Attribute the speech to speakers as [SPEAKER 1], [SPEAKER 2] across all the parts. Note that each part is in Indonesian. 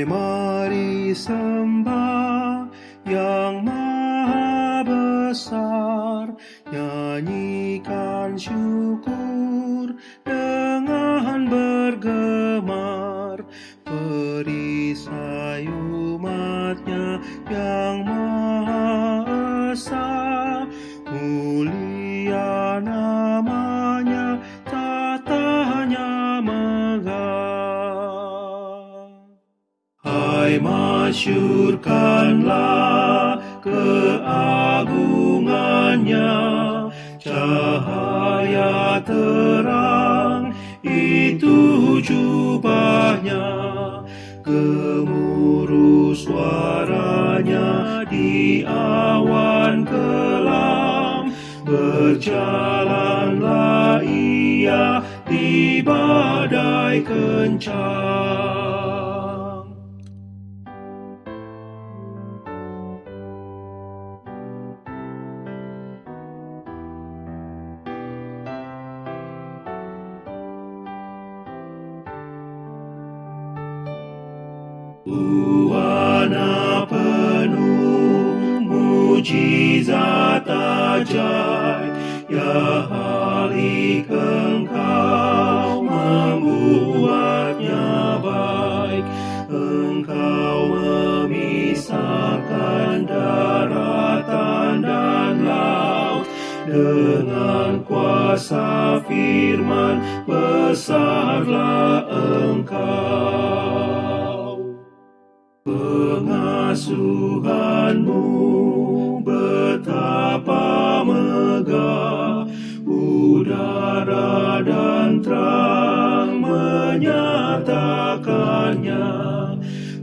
[SPEAKER 1] Mari sembah yang maha besar, nyanyikan syukur dengan bergemar, perisai umatnya yang maha esa, mulia namanya, tatanya megah. Hai, masyurkanlah keagungannya, cahaya terang itu jubahnya, gemuruh suaranya di awan kelam, berjalanlah ia di badai kencang. Buana penuh mujizat ajaib, ya Halik Engkau membuatnya baik. Engkau memisahkan daratan dan laut, dengan kuasa firman besarlah Engkau. Pengasuhanmu betapa megah, udara dan terang menyatakannya,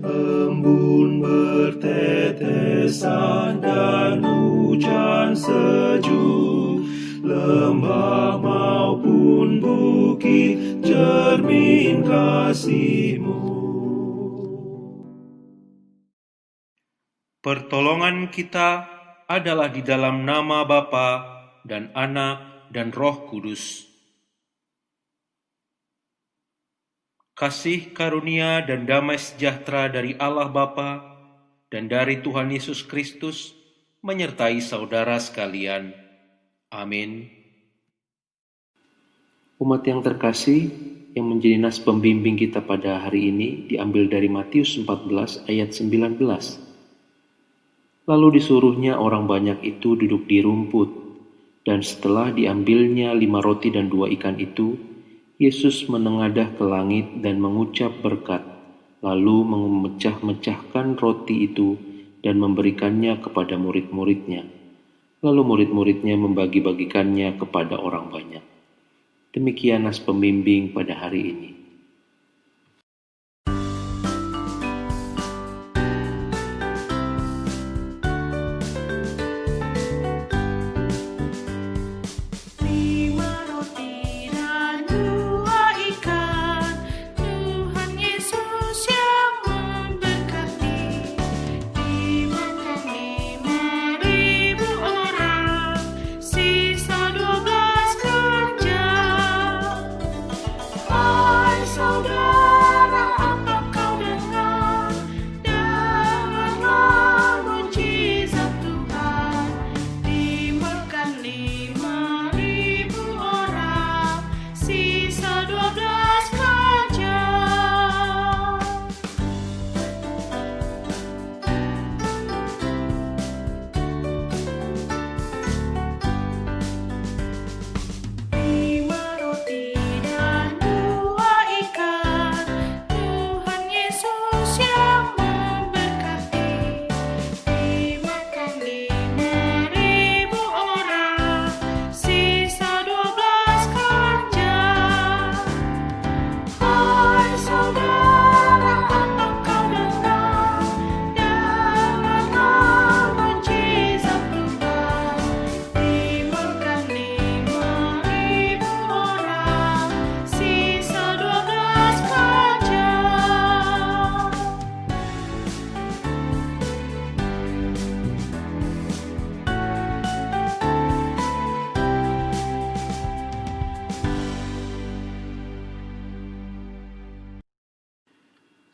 [SPEAKER 1] embun bertetesan dan hujan sejuk, lembah maupun bukit cermin kasih-Mu.
[SPEAKER 2] Pertolongan kita adalah di dalam nama Bapa dan Anak dan Roh Kudus. Kasih karunia dan damai sejahtera dari Allah Bapa dan dari Tuhan Yesus Kristus menyertai saudara sekalian. Amin.
[SPEAKER 3] Umat yang terkasih, yang menjadi nas pembimbing kita pada hari ini diambil dari Matius 14 ayat 19. Lalu disuruhnya orang banyak itu duduk di rumput, dan setelah diambilnya 5 roti dan 2 ikan itu, Yesus menengadah ke langit dan mengucap berkat, lalu memecah-mecahkan roti itu dan memberikannya kepada murid-muridnya. Lalu murid-muridnya membagi-bagikannya kepada orang banyak. Demikian nas pembimbing pada hari ini.
[SPEAKER 4] Hai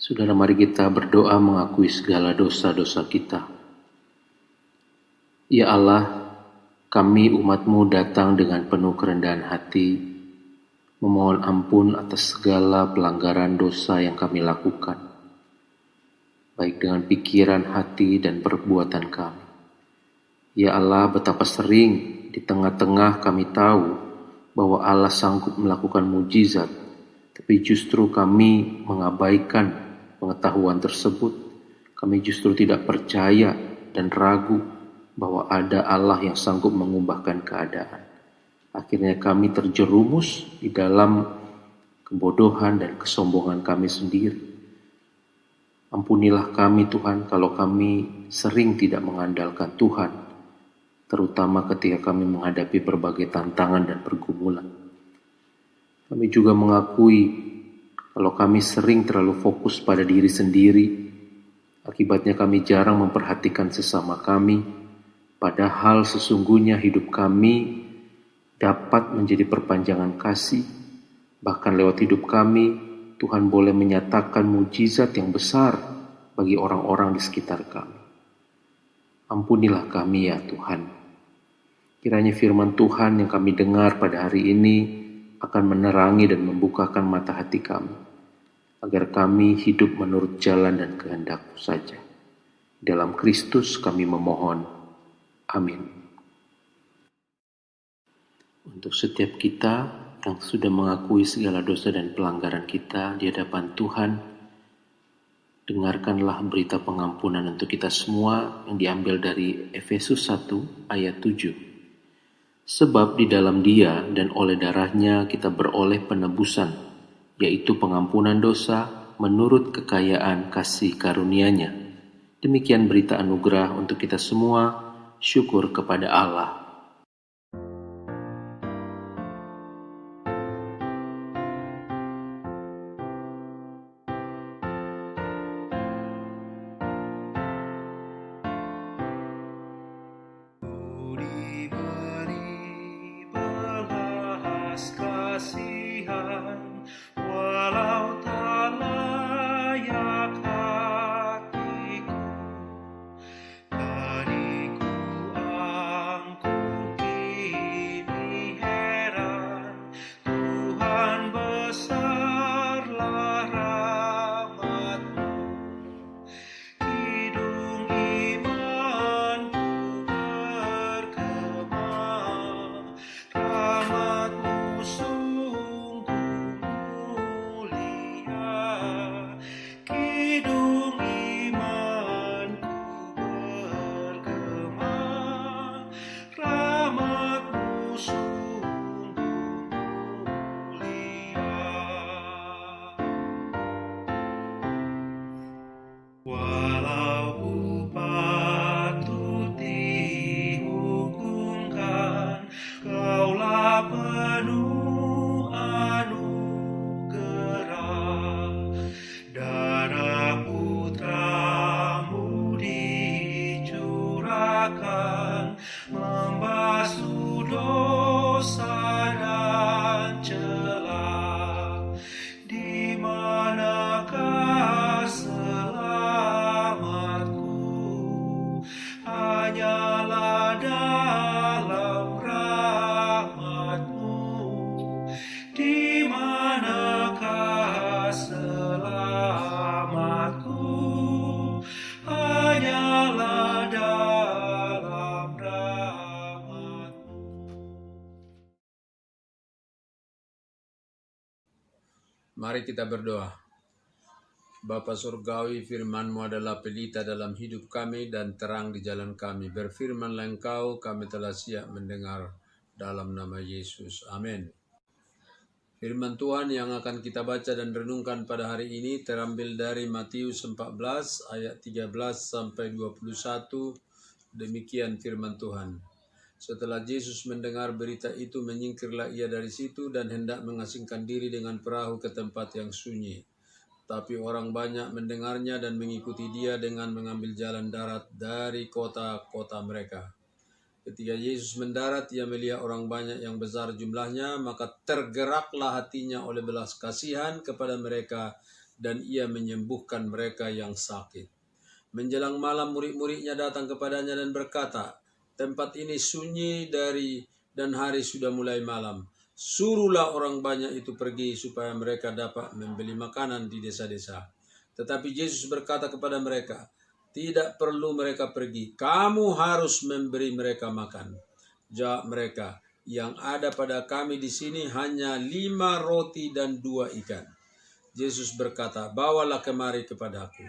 [SPEAKER 3] Saudara, mari kita berdoa mengakui segala dosa-dosa kita. Ya Allah, kami umat-Mu datang dengan penuh kerendahan hati, memohon ampun atas segala pelanggaran dosa yang kami lakukan, baik dengan pikiran, hati, dan perbuatan kami. Ya Allah, betapa sering di tengah-tengah kami tahu bahwa Allah sanggup melakukan mujizat, tapi justru kami mengabaikan pengetahuan tersebut. Kami justru tidak percaya dan ragu bahwa ada Allah yang sanggup mengubahkan keadaan. Akhirnya kami terjerumus di dalam kebodohan dan kesombongan kami sendiri. Ampunilah kami Tuhan kalau kami sering tidak mengandalkan Tuhan, terutama ketika kami menghadapi berbagai tantangan dan pergumulan. Kami juga mengakui kalau kami sering terlalu fokus pada diri sendiri, akibatnya kami jarang memperhatikan sesama kami, padahal sesungguhnya hidup kami dapat menjadi perpanjangan kasih. Bahkan lewat hidup kami, Tuhan boleh menyatakan mujizat yang besar bagi orang-orang di sekitar kami. Ampunilah kami ya Tuhan. Kiranya firman Tuhan yang kami dengar pada hari ini akan menerangi dan membukakan mata hati kami, agar kami hidup menurut jalan dan kehendak-Mu saja. Dalam Kristus kami memohon. Amin. Untuk setiap kita yang sudah mengakui segala dosa dan pelanggaran kita di hadapan Tuhan, dengarkanlah berita pengampunan untuk kita semua yang diambil dari Efesus 1 ayat 7. Sebab di dalam Dia dan oleh darahnya kita beroleh penebusan, yaitu pengampunan dosa menurut kekayaan kasih karunia-Nya. Demikian berita anugerah untuk kita semua. Syukur kepada Allah.
[SPEAKER 1] Kasihan, walau tak layak hatiku, dariku angkuh kini heran. Tuhan besarlah rahmat-Mu, hidung imanku bergema. Rahmat-Mu sungguh mulia, hidung imanku bergema. Rahmat-Mu sungguh mulia. Walau patut dihukumkan, Kaulah penuh anugerah. Darah Putra-Mu dicurahkan, membasuh dosa dan celah. Di manakah selamatku? Hanyalah dalam rahmat-Mu. Di manakah selamatku? Hanyalah dalam rahmat-Mu.
[SPEAKER 4] Mari kita berdoa. Bapa Surgawi, firman-Mu adalah pelita dalam hidup kami dan terang di jalan kami. Berfirmanlah Engkau, kami telah siap mendengar. Dalam nama Yesus. Amin. Firman Tuhan yang akan kita baca dan renungkan pada hari ini terambil dari Matius 14 ayat 13 sampai 21. Demikian firman Tuhan. Setelah Yesus mendengar berita itu, menyingkirlah ia dari situ dan hendak mengasingkan diri dengan perahu ke tempat yang sunyi. Tapi orang banyak mendengarnya dan mengikuti dia dengan mengambil jalan darat dari kota-kota mereka. Ketika Yesus mendarat, ia melihat orang banyak yang besar jumlahnya, maka tergeraklah hatinya oleh belas kasihan kepada mereka dan ia menyembuhkan mereka yang sakit. Menjelang malam murid-muridnya datang kepadanya dan berkata, "Tempat ini sunyi dan hari sudah mulai malam. Suruhlah orang banyak itu pergi supaya mereka dapat membeli makanan di desa-desa." Tetapi Yesus berkata kepada mereka, "Tidak perlu mereka pergi, kamu harus memberi mereka makan." Jawab mereka, "Yang ada pada kami di sini hanya 5 roti dan 2 ikan." Yesus berkata, "Bawalah kemari kepadaku."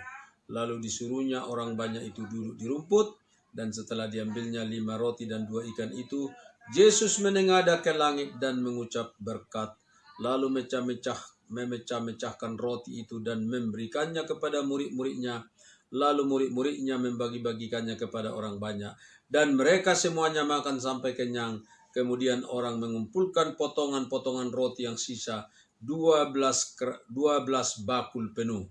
[SPEAKER 4] Lalu disuruhnya orang banyak itu duduk di rumput, dan setelah diambilnya 5 roti dan 2 ikan itu, Yesus menengadah ke langit dan mengucap berkat, lalu memecah-mecahkan roti itu dan memberikannya kepada murid-muridnya. Lalu murid-muridnya membagi-bagikannya kepada orang banyak, dan mereka semuanya makan sampai kenyang. Kemudian orang mengumpulkan potongan-potongan roti yang sisa, 12 bakul penuh.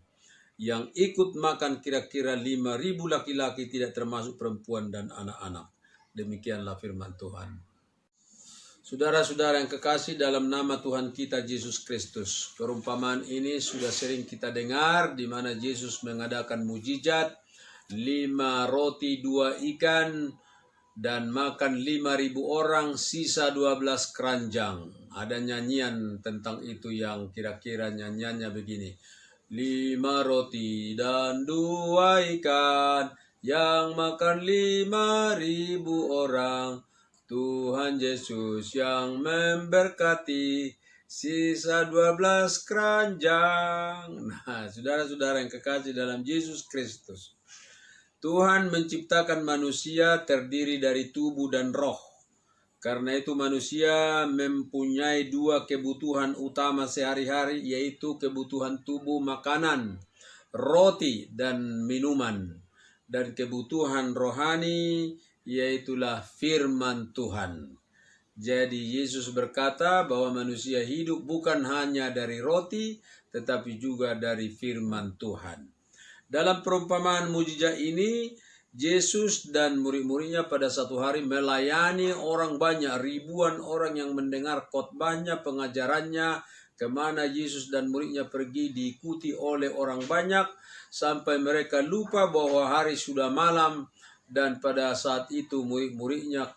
[SPEAKER 4] Yang ikut makan kira-kira 5.000 laki-laki, tidak termasuk perempuan dan anak-anak. Demikianlah firman Tuhan. Saudara-saudara yang kekasih dalam nama Tuhan kita Yesus Kristus, perumpamaan ini sudah sering kita dengar, di mana Yesus mengadakan mujizat 5 roti 2 ikan dan makan 5.000 orang, sisa 12 keranjang. Ada nyanyian tentang itu yang kira-kira nyanyiannya begini: 5 roti dan 2 ikan, yang makan 5.000 orang. Tuhan Yesus yang memberkati, sisa 12 keranjang. Nah, saudara-saudara yang kekasih dalam Yesus Kristus, Tuhan menciptakan manusia terdiri dari tubuh dan roh. Karena itu manusia mempunyai 2 kebutuhan utama sehari-hari, yaitu kebutuhan tubuh makanan, roti dan minuman, dan kebutuhan rohani, yaitulah firman Tuhan. Jadi Yesus berkata bahwa manusia hidup bukan hanya dari roti, tetapi juga dari firman Tuhan. Dalam perumpamaan mujizat ini, Yesus dan murid-muridnya pada satu hari melayani orang banyak, ribuan orang yang mendengar khotbahnya, pengajarannya. Kemana Yesus dan muridnya pergi diikuti oleh orang banyak, sampai mereka lupa bahwa hari sudah malam. Dan pada saat itu murid-muridnya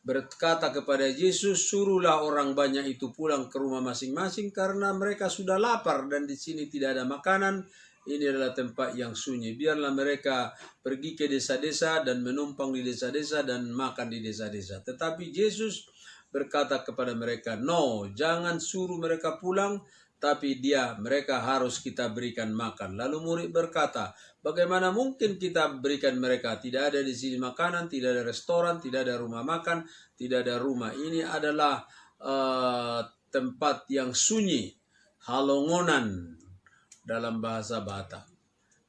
[SPEAKER 4] berkata kepada Yesus, "Suruhlah orang banyak itu pulang ke rumah masing-masing karena mereka sudah lapar dan di sini tidak ada makanan. Ini adalah tempat yang sunyi. Biarlah mereka pergi ke desa-desa dan menumpang di desa-desa dan makan di desa-desa." Tetapi Yesus berkata kepada mereka, "No, jangan suruh mereka pulang, tapi mereka harus kita berikan makan." Lalu murid berkata, "Bagaimana mungkin kita berikan mereka? Tidak ada di sini makanan, tidak ada restoran, tidak ada rumah makan, tidak ada rumah. Ini adalah tempat yang sunyi, halongonan dalam bahasa Batak."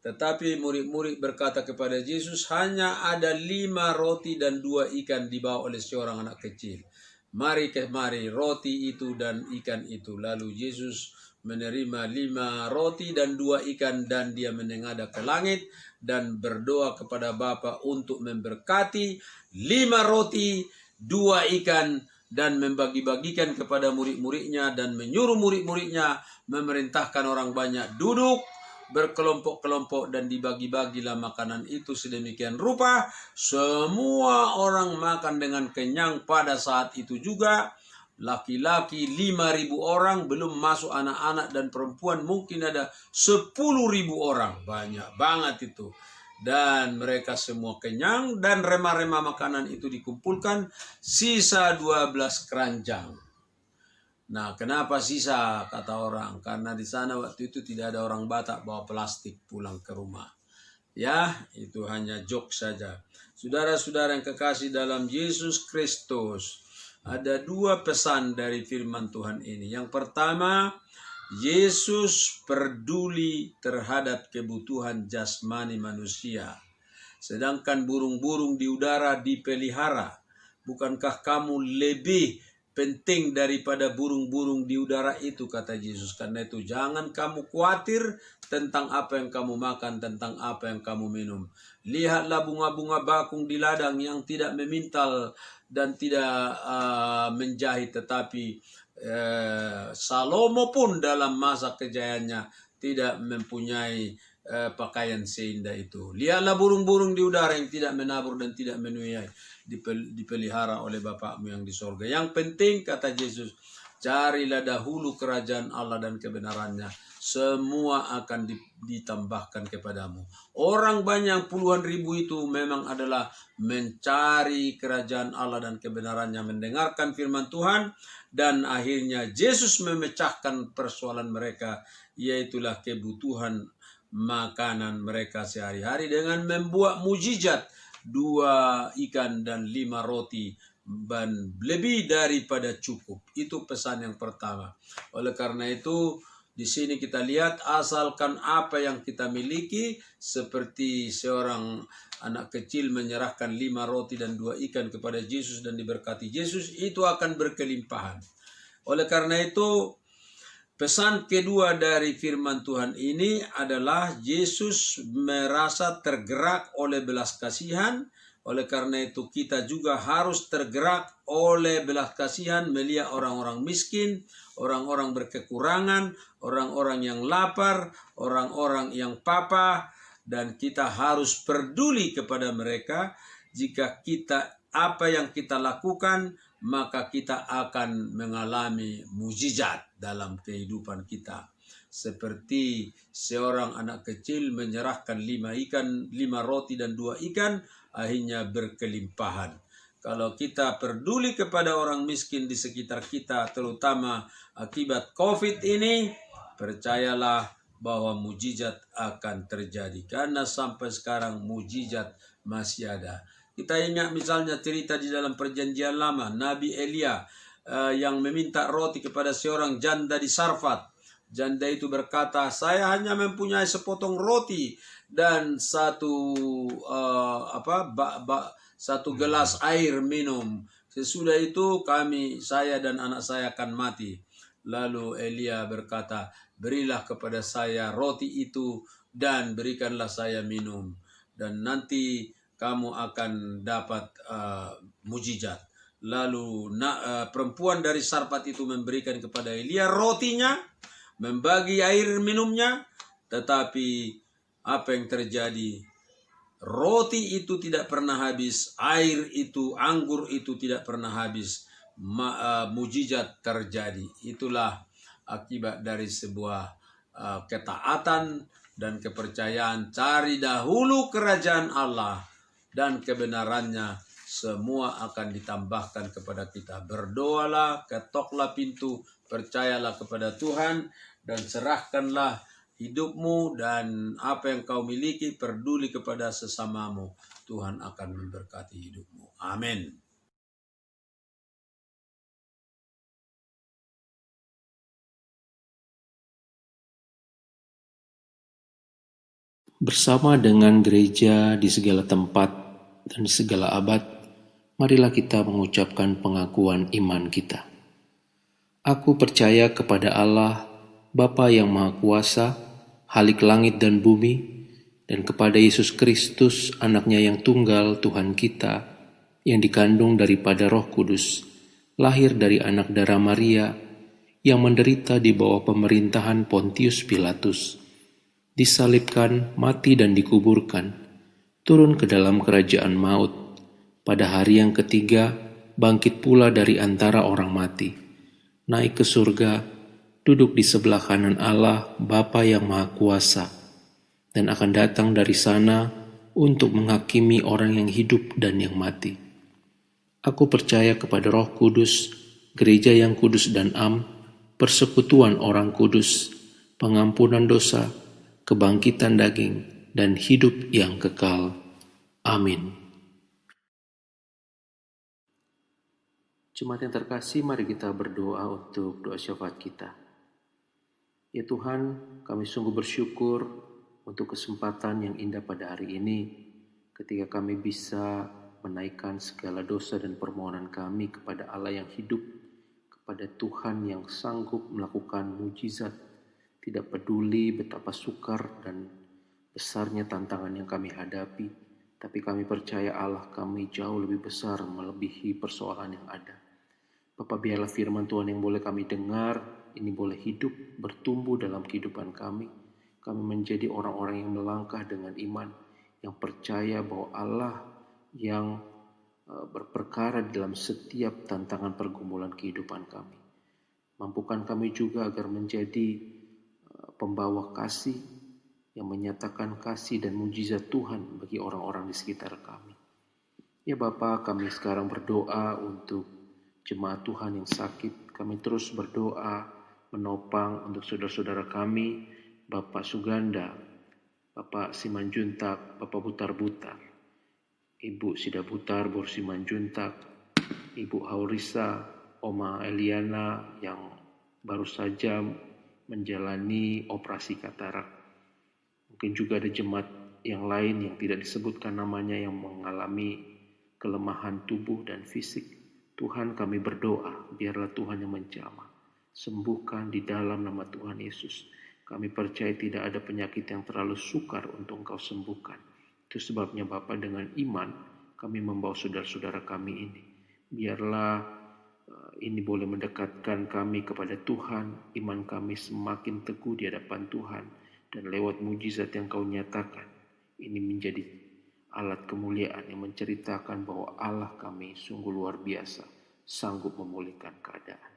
[SPEAKER 4] Tetapi murid-murid berkata kepada Yesus, "Hanya ada 5 roti dan 2 ikan dibawa oleh seorang anak kecil. Mari kemari roti itu dan ikan itu." Lalu Yesus menerima 5 roti dan 2 ikan dan dia menengadah ke langit dan berdoa kepada Bapa untuk memberkati 5 roti, 2 ikan dan membagi-bagikan kepada murid-muridnya, dan menyuruh murid-muridnya memerintahkan orang banyak duduk berkelompok-kelompok dan dibagi-bagilah makanan itu sedemikian rupa. Semua orang makan dengan kenyang pada saat itu juga. Laki-laki 5.000 orang, belum masuk anak-anak dan perempuan, mungkin ada 10.000 orang. Banyak banget itu. Dan mereka semua kenyang dan remah-remah makanan itu dikumpulkan, sisa 12 keranjang. Nah, kenapa sisa, kata orang? Karena di sana waktu itu tidak ada orang Batak bawa plastik pulang ke rumah. Ya, itu hanya joke saja. Saudara-saudara yang kekasih dalam Yesus Kristus, ada 2 pesan dari firman Tuhan ini. Yang pertama, Yesus peduli terhadap kebutuhan jasmani manusia. Sedangkan burung-burung di udara dipelihara. Bukankah kamu lebih penting daripada burung-burung di udara itu, kata Yesus. Karena itu jangan kamu khawatir tentang apa yang kamu makan, tentang apa yang kamu minum. Lihatlah bunga-bunga bakung di ladang yang tidak memintal dan tidak menjahit, tetapi Salomo pun dalam masa kejayaannya tidak mempunyai pakaian seindah itu. Lihatlah burung-burung di udara yang tidak menabur dan tidak menuai, dipelihara oleh Bapakmu yang di sorga. Yang penting, kata Yesus, carilah dahulu kerajaan Allah dan kebenarannya, semua akan ditambahkan kepadamu. Orang banyak puluhan ribu itu memang adalah mencari kerajaan Allah dan kebenarannya, mendengarkan firman Tuhan, dan akhirnya Yesus memecahkan persoalan mereka, yaitulah kebutuhan makanan mereka sehari-hari dengan membuat mujizat 2 ikan dan 5 roti, dan lebih daripada cukup. Itu pesan yang pertama. Oleh karena itu, di sini kita lihat, asalkan apa yang kita miliki, seperti seorang anak kecil menyerahkan 5 roti dan 2 ikan kepada Yesus dan diberkati Yesus, itu akan berkelimpahan. Oleh karena itu, pesan kedua dari firman Tuhan ini adalah Yesus merasa tergerak oleh belas kasihan. Oleh karena itu kita juga harus tergerak oleh belas kasihan, melihat orang-orang miskin, orang-orang berkekurangan, orang-orang yang lapar, orang-orang yang papa, dan kita harus peduli kepada mereka. Jika kita apa yang kita lakukan, maka kita akan mengalami mujizat dalam kehidupan kita. Seperti seorang anak kecil menyerahkan 5 ikan, 5 roti dan 2 ikan, akhirnya berkelimpahan. Kalau kita peduli kepada orang miskin di sekitar kita, terutama akibat COVID ini, percayalah bahwa mujizat akan terjadi. Karena sampai sekarang mujizat masih ada. Kita ingat misalnya cerita di dalam perjanjian lama, Nabi Elia yang meminta roti kepada seorang janda di Sarfat. Janda itu berkata, saya hanya mempunyai sepotong roti dan satu gelas air minum. Sesudah itu saya dan anak saya akan mati. Lalu Elia berkata, berilah kepada saya roti itu dan berikanlah saya minum. Dan nanti kamu akan dapat mujizat. Lalu perempuan dari Sarfat itu memberikan kepada Elia rotinya, membagi air minumnya, tetapi apa yang terjadi? Roti itu tidak pernah habis, air itu, anggur itu tidak pernah habis. Mujizat terjadi. Itulah akibat dari sebuah ketaatan dan kepercayaan. Cari dahulu kerajaan Allah dan kebenarannya, semua akan ditambahkan kepada kita. Berdoalah, ketoklah pintu, percayalah kepada Tuhan, dan serahkanlah hidupmu dan apa yang kau miliki, peduli kepada sesamamu. Tuhan akan memberkati hidupmu. Amin.
[SPEAKER 3] Bersama dengan gereja di segala tempat dan di segala abad, marilah kita mengucapkan pengakuan iman kita. Aku percaya kepada Allah, Bapa yang Maha Kuasa, Halik langit dan bumi, dan kepada Yesus Kristus, anaknya yang tunggal, Tuhan kita, yang dikandung daripada Roh Kudus, lahir dari anak darah Maria, yang menderita di bawah pemerintahan Pontius Pilatus, disalibkan, mati dan dikuburkan, turun ke dalam kerajaan maut, pada hari yang ketiga bangkit pula dari antara orang mati, naik ke surga, duduk di sebelah kanan Allah, Bapa yang Maha Kuasa, dan akan datang dari sana untuk menghakimi orang yang hidup dan yang mati. Aku percaya kepada Roh Kudus, gereja yang kudus dan am, persekutuan orang kudus, pengampunan dosa, kebangkitan daging, dan hidup yang kekal. Amin. Jemaat yang terkasih, mari kita berdoa untuk doa syafaat kita. Ya Tuhan, kami sungguh bersyukur untuk kesempatan yang indah pada hari ini, ketika kami bisa menaikkan segala dosa dan permohonan kami kepada Allah yang hidup, kepada Tuhan yang sanggup melakukan mujizat, tidak peduli betapa sukar dan besarnya tantangan yang kami hadapi, tapi kami percaya Allah kami jauh lebih besar melebihi persoalan yang ada. Bapa, biarlah firman Tuhan yang boleh kami dengar, ini boleh hidup, bertumbuh dalam kehidupan kami. Kami menjadi orang-orang yang melangkah dengan iman, yang percaya bahwa Allah yang berperkara dalam setiap tantangan pergumulan kehidupan kami. Mampukan kami juga agar menjadi pembawa kasih yang menyatakan kasih dan mujizat Tuhan bagi orang-orang di sekitar kami. Ya Bapa, kami sekarang berdoa untuk jemaat Tuhan yang sakit. Kami terus berdoa menopang untuk saudara-saudara kami, Bapak Suganda, Bapak Simanjuntak, Bapak Butar-Butar, Ibu Sida Butar, Bor Simanjuntak, Ibu Haurisa, Oma Eliana yang baru saja menjalani operasi katarak. Mungkin juga ada jemaat yang lain yang tidak disebutkan namanya yang mengalami kelemahan tubuh dan fisik. Tuhan, kami berdoa, biarlah Tuhan yang menjamah. Sembuhkan di dalam nama Tuhan Yesus. Kami percaya tidak ada penyakit yang terlalu sukar untuk Engkau sembuhkan. Itu sebabnya Bapa, dengan iman kami membawa saudara-saudara kami ini. Biarlah ini boleh mendekatkan kami kepada Tuhan. Iman kami semakin teguh di hadapan Tuhan. Dan lewat mujizat yang Kau nyatakan, ini menjadi alat kemuliaan yang menceritakan bahwa Allah kami sungguh luar biasa, sanggup memulihkan keadaan.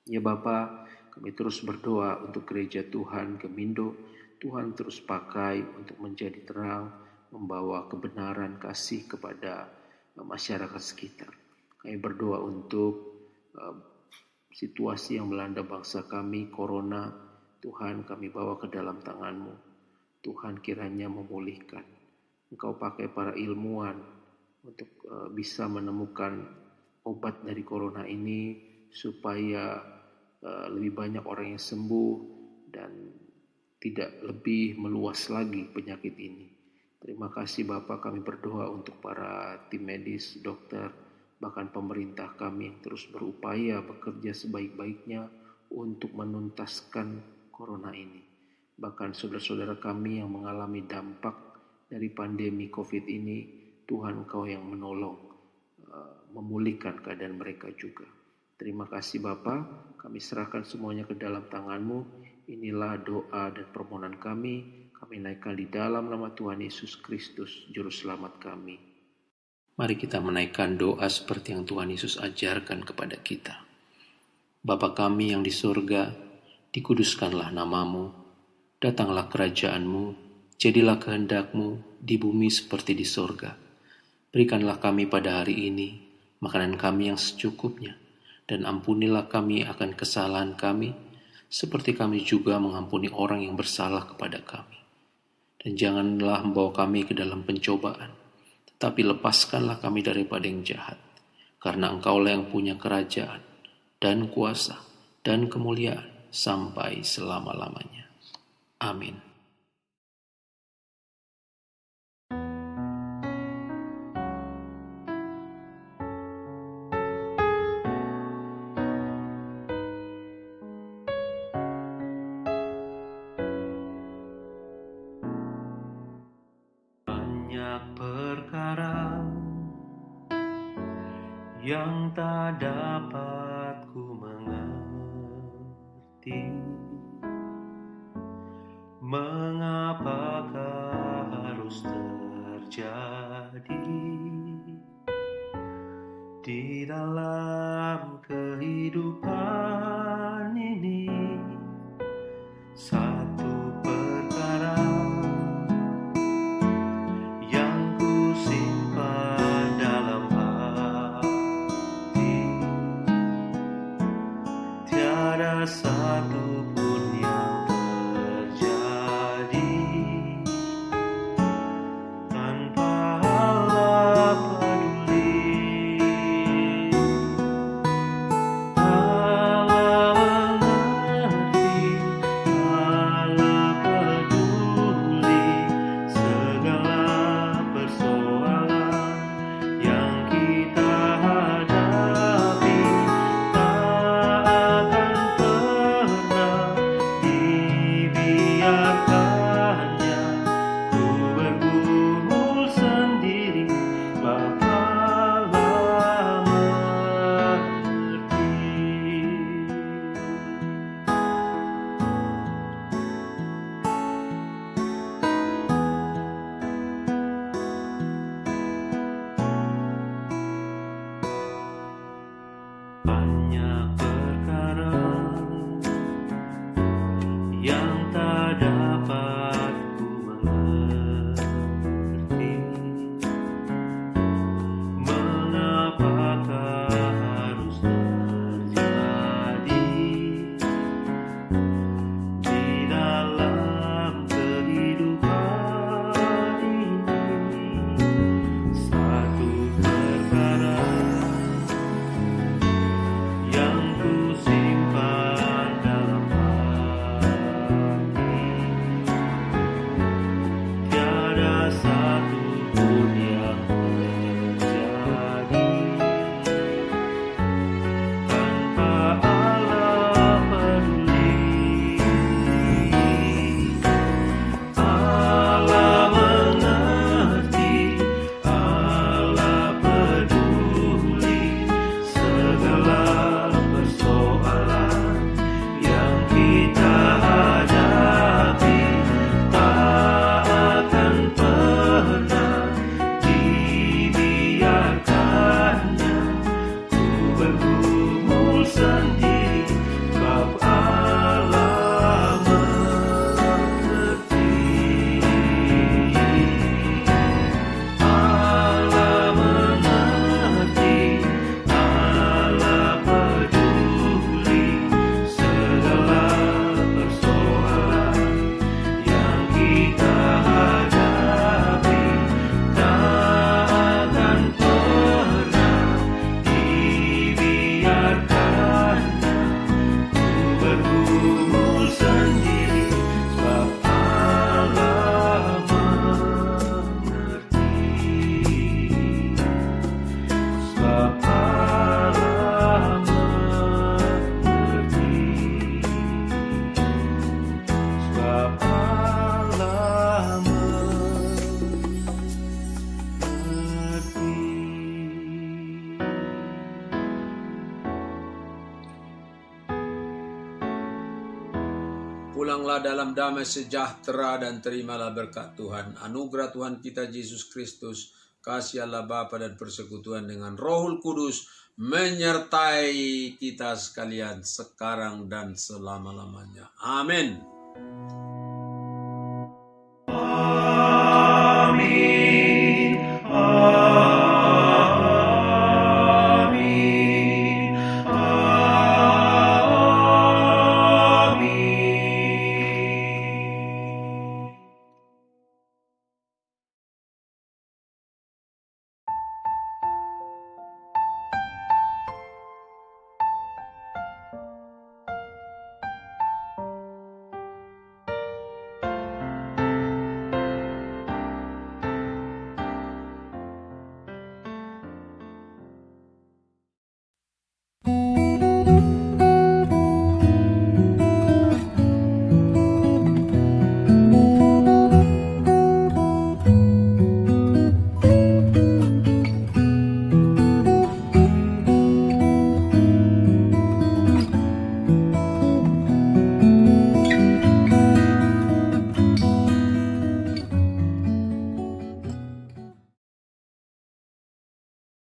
[SPEAKER 3] Ya Bapa, kami terus berdoa untuk gereja Tuhan Gemindo. Tuhan terus pakai untuk menjadi terang, membawa kebenaran kasih kepada masyarakat sekitar. Kami berdoa untuk situasi yang melanda bangsa kami, Corona. Tuhan, kami bawa ke dalam tangan-Mu. Tuhan, kiranya memulihkan. Engkau pakai para ilmuwan untuk bisa menemukan obat dari Corona ini supaya lebih banyak orang yang sembuh dan tidak lebih meluas lagi penyakit ini. Terima kasih Bapak, kami berdoa untuk para tim medis, dokter, bahkan pemerintah kami yang terus berupaya bekerja sebaik-baiknya untuk menuntaskan Corona ini. Bahkan saudara-saudara kami yang mengalami dampak dari pandemi COVID ini, Tuhan Engkau yang menolong, memulihkan keadaan mereka juga. Terima kasih Bapa, kami serahkan semuanya ke dalam tangan-Mu. Inilah doa dan permohonan kami naikkan di dalam nama Tuhan Yesus Kristus, Juru Selamat kami. Mari kita menaikkan doa seperti yang Tuhan Yesus ajarkan kepada kita. Bapa kami yang di surga, dikuduskanlah nama-Mu, datanglah kerajaan-Mu, jadilah kehendak-Mu di bumi seperti di surga. Berikanlah kami pada hari ini makanan kami yang secukupnya, dan ampunilah kami akan kesalahan kami, seperti kami juga mengampuni orang yang bersalah kepada kami. Dan janganlah membawa kami ke dalam pencobaan, tetapi lepaskanlah kami daripada yang jahat, karena Engkaulah yang punya kerajaan, dan kuasa, dan kemuliaan, sampai selama-lamanya. Amin.
[SPEAKER 1] Banyak perkara yang tak dapat ku mengerti. Mengapakah harus terjadi di dalam kehidupan ini? Satu perkara yang ku simpan dalam hati, tiada satu pun yang terjadi tanpa Allah peduli. Allah
[SPEAKER 4] pulanglah dalam damai sejahtera dan terimalah berkat Tuhan. Anugerah Tuhan kita Yesus Kristus, kasih Allah Bapa dan persekutuan dengan Rohul Kudus menyertai kita sekalian sekarang dan selama-lamanya. Amin.